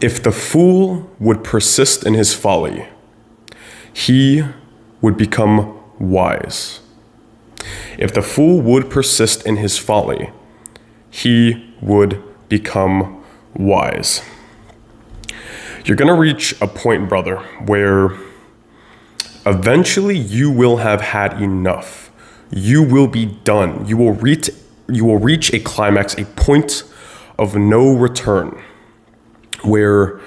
If the fool would persist in his folly, he would become wise. If the fool would persist in his folly, he would become wise. You're going to reach a point, brother, where eventually you will have had enough. You will be done. You will reach a climax, a point of no return, where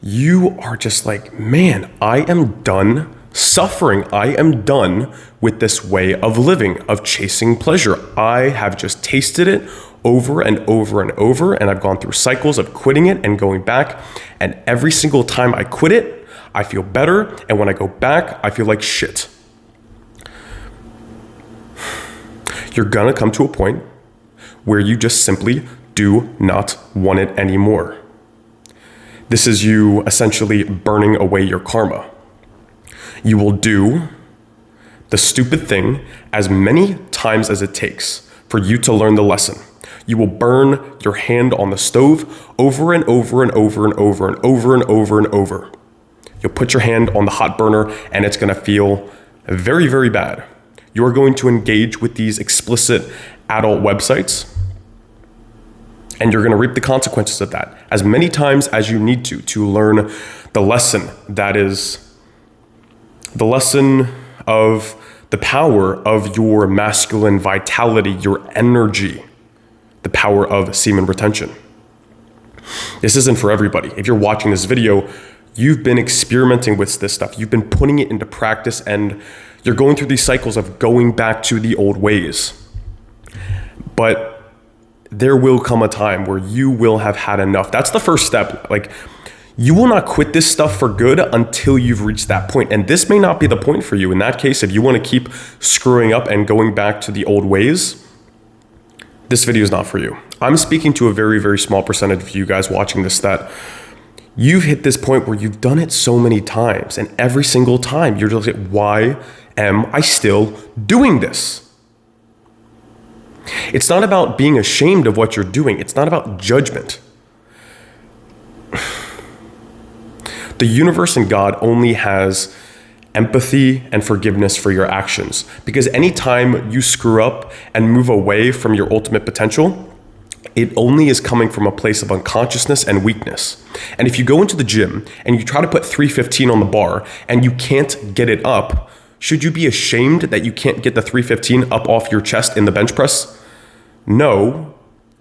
you are just like, man, I am done suffering. I am done with this way of living, of chasing pleasure. I have just tasted it over and over and over, and I've gone through cycles of quitting it and going back, and every single time I quit it, I feel better, and when I go back, I feel like shit. You're gonna come to a point where you just simply do not want it anymore. This is you essentially burning away your karma. You will do the stupid thing as many times as it takes for you to learn the lesson. You will burn your hand on the stove over and over and over and over and over and over and over. You'll put your hand on the hot burner and it's gonna feel very, very bad. You're going to engage with these explicit adult websites, and you're gonna reap the consequences of that as many times as you need to learn the lesson that is the lesson of the power of your masculine vitality, your energy, the power of semen retention. This isn't for everybody. If you're watching this video, you've been experimenting with this stuff. You've been putting it into practice, and you're going through these cycles of going back to the old ways. But there will come a time where you will have had enough. That's the first step. Like, you will not quit this stuff for good until you've reached that point. And this may not be the point for you. In that case, if you want to keep screwing up and going back to the old ways, this video is not for you. I'm speaking to a very, very small percentage of you guys watching this that you've hit this point where you've done it so many times, and every single time you're just like, why am I still doing this? It's not about being ashamed of what you're doing. It's not about judgment. The universe and God only has empathy and forgiveness for your actions, because anytime you screw up and move away from your ultimate potential, it only is coming from a place of unconsciousness and weakness. And if you go into the gym and you try to put 315 on the bar and you can't get it up, should you be ashamed that you can't get the 315 up off your chest in the bench press? No,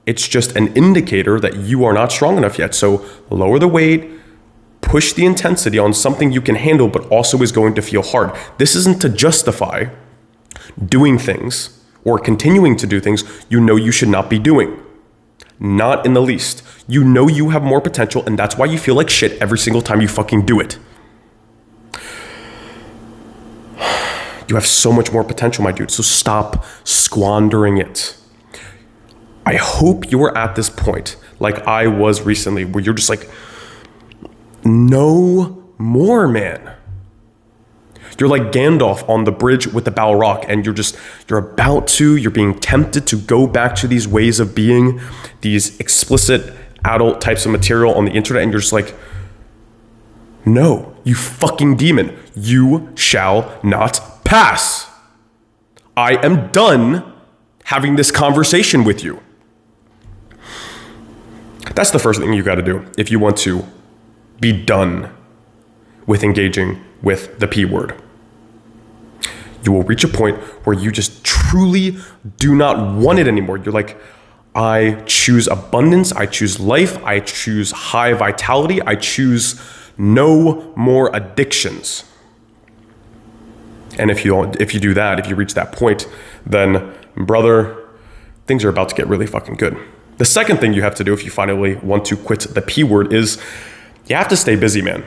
it's just an indicator that you are not strong enough yet. So lower the weight, push the intensity on something you can handle, but also is going to feel hard. This isn't to justify doing things or continuing to do things you know you should not be doing. Not in the least. You know you have more potential, and that's why you feel like shit every single time you fucking do it. You have so much more potential, my dude, so stop squandering it. I hope you are at this point, like I was recently, where you're just like, no more, man. You're like Gandalf on the bridge with the Balrog, and you're being tempted to go back to these ways of being, these explicit adult types of material on the internet, and you're just like, no, you fucking demon, you shall not pass. I am done having this conversation with you. That's the first thing you got to do if you want to be done with engaging with the P word. You will reach a point where you just truly do not want it anymore. You're like, I choose abundance, I choose life, I choose high vitality, I choose no more addictions. And if you do that, if you reach that point, then brother, things are about to get really fucking good. The second thing you have to do if you finally want to quit the P word is you have to stay busy, man.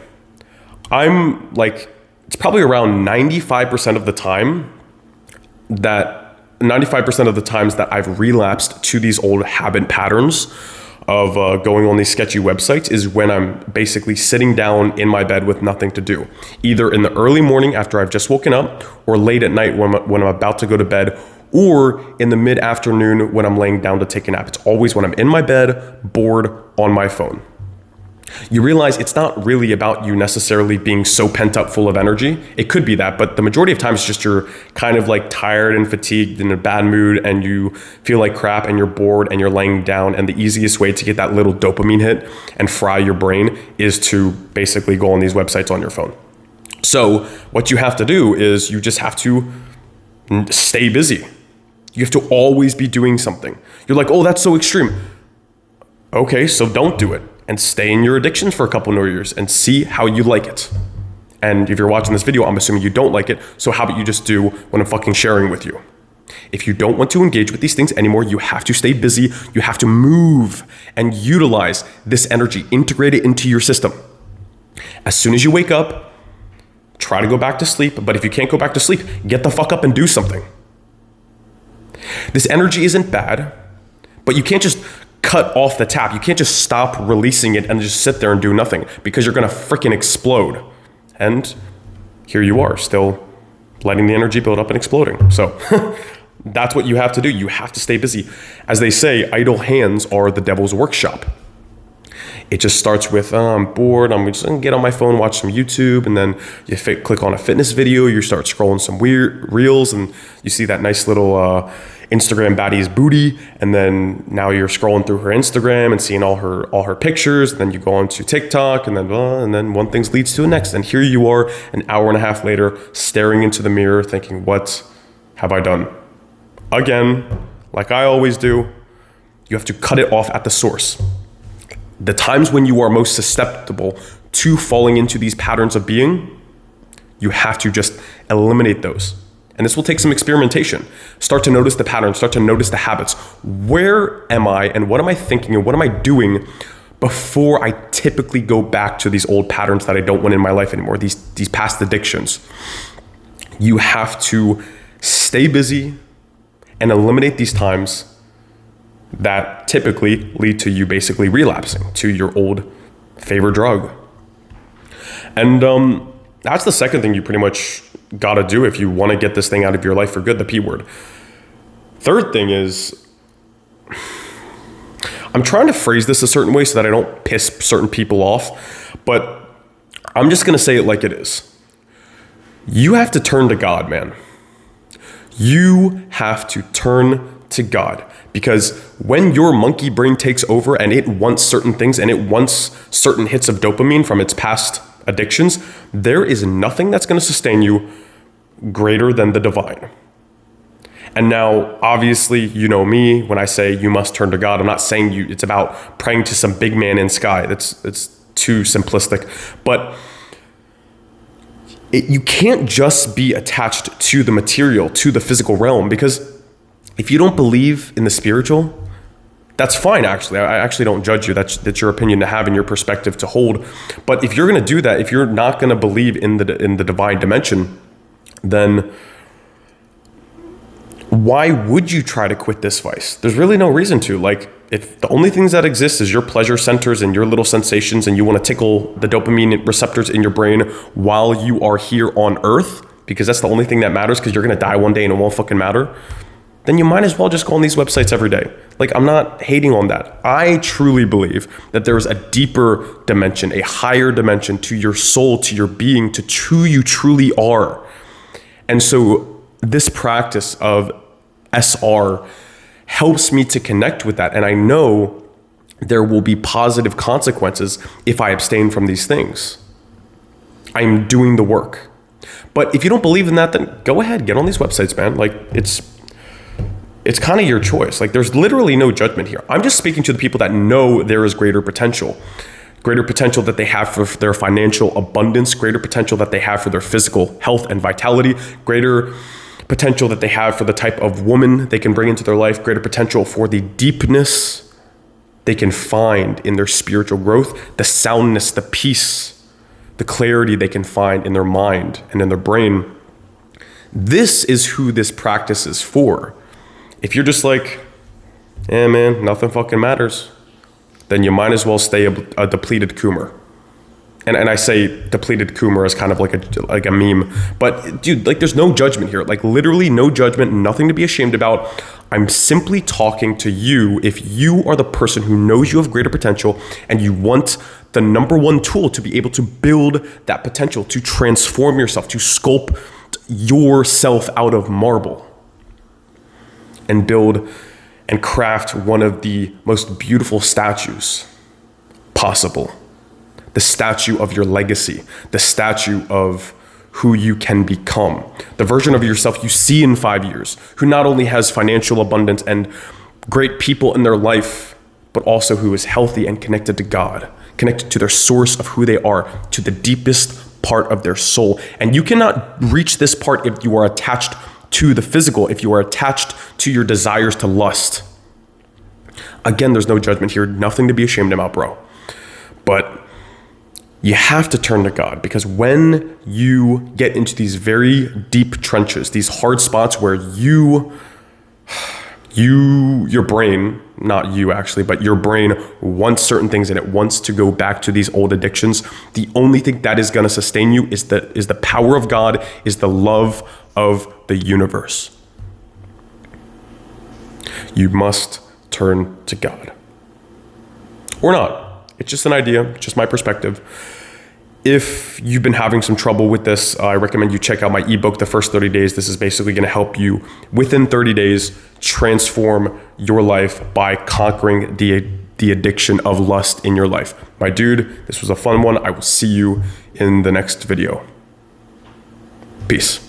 I'm like, it's probably around 95% of the times that I've relapsed to these old habit patterns of going on these sketchy websites is when I'm basically sitting down in my bed with nothing to do, either in the early morning after I've just woken up, or late at night when I'm about to go to bed, or in the mid-afternoon when I'm laying down to take a nap. It's always when I'm in my bed, bored, on my phone. you realize it's not really about you necessarily being so pent up full of energy. It could be that, but the majority of times it's just you're kind of like tired and fatigued, in a bad mood, and you feel like crap and you're bored and you're laying down. And the easiest way to get that little dopamine hit and fry your brain is to basically go on these websites on your phone. So what you have to do is you just have to stay busy. You have to always be doing something. You're like, oh, that's so extreme. Okay, so don't do it. And stay in your addictions for a couple more years and see how you like it. And if you're watching this video, I'm assuming you don't like it. So how about you just do what I'm fucking sharing with you? If you don't want to engage with these things anymore, you have to stay busy. You have to move and utilize this energy, integrate it into your system. As soon as you wake up, try to go back to sleep. But if you can't go back to sleep, get the fuck up and do something. This energy isn't bad, but you can't just cut off the tap. You can't just stop releasing it and just sit there and do nothing, because you're gonna freaking explode. And here you are, still letting the energy build up and exploding. So that's what you have to do. You have to stay busy. As they say, idle hands are the devil's workshop. It just starts with, I'm bored, I'm just gonna get on my phone, watch some YouTube, and then you click on a fitness video, you start scrolling some weird reels, and you see that nice little Instagram baddie's booty, and then now you're scrolling through her Instagram and seeing all her pictures, and then you go on to TikTok, and then one thing leads to the next, and here you are an hour and a half later staring into the mirror thinking, what have I done? Again, like I always do, you have to cut it off at the source. The times when you are most susceptible to falling into these patterns of being, you have to just eliminate those. And this will take some experimentation. Start to notice the patterns, start to notice the habits. Where am I and what am I thinking and what am I doing before I typically go back to these old patterns that I don't want in my life anymore, these past addictions? You have to stay busy and eliminate these times that typically lead to you basically relapsing to your old favorite drug. And that's the second thing you pretty much got to do if you want to get this thing out of your life for good, the P word. Third thing is, I'm trying to phrase this a certain way so that I don't piss certain people off, but I'm just going to say it like it is. You have to turn to God, man. You have to turn to God, because when your monkey brain takes over and it wants certain things and it wants certain hits of dopamine from its past addictions, there is nothing that's going to sustain you greater than the divine. And now, obviously, you know me, when I say you must turn to God, I'm not saying it's about praying to some big man in sky. It's too simplistic. But you can't just be attached to the material, to the physical realm, because if you don't believe in the spiritual, that's fine, actually. I actually don't judge you. That's your opinion to have and your perspective to hold. But if you're going to do that, if you're not going to believe in the divine dimension, then why would you try to quit this vice? There's really no reason to. Like, if the only things that exist is your pleasure centers and your little sensations, and you want to tickle the dopamine receptors in your brain while you are here on Earth, because that's the only thing that matters, because you're going to die one day and it won't fucking matter, then you might as well just go on these websites every day. Like, I'm not hating on that. I truly believe that there is a deeper dimension, a higher dimension to your soul, to your being, to who you truly are. And so this practice of SR helps me to connect with that. And I know there will be positive consequences if I abstain from these things. I'm doing the work. But if you don't believe in that, then go ahead, get on these websites, man. Like, it's kind of your choice. Like, there's literally no judgment here. I'm just speaking to the people that know there is greater potential that they have for their financial abundance, greater potential that they have for their physical health and vitality, greater potential that they have for the type of woman they can bring into their life, greater potential for the deepness they can find in their spiritual growth, the soundness, the peace, the clarity they can find in their mind and in their brain. This is who this practice is for. If you're just like, man, nothing fucking matters, then you might as well stay a depleted Coomer. And I say depleted Coomer as kind of like a meme. But dude, like, there's no judgment here. Like, literally no judgment, nothing to be ashamed about. I'm simply talking to you if you are the person who knows you have greater potential and you want the number one tool to be able to build that potential, to transform yourself, to sculpt yourself out of marble and build and craft one of the most beautiful statues possible. The statue of your legacy, the statue of who you can become, the version of yourself you see in 5 years, who not only has financial abundance and great people in their life, but also who is healthy and connected to God, connected to their source of who they are, to the deepest part of their soul. And you cannot reach this part if you are attached to the physical, if you are attached to your desires to lust. Again, there's no judgment here, nothing to be ashamed about, bro. But you have to turn to God, because when you get into these very deep trenches, these hard spots where your brain, not you actually, but your brain wants certain things and it wants to go back to these old addictions, the only thing that is going to sustain you is the power of God, is the love of the universe. You must turn to God. Or not. It's just an idea, just my perspective. If you've been having some trouble with this, I recommend you check out my ebook, The First 30 Days. This is basically going to help you within 30 days transform your life by conquering the addiction of lust in your life. My dude, this was a fun one. I will see you in the next video. Peace.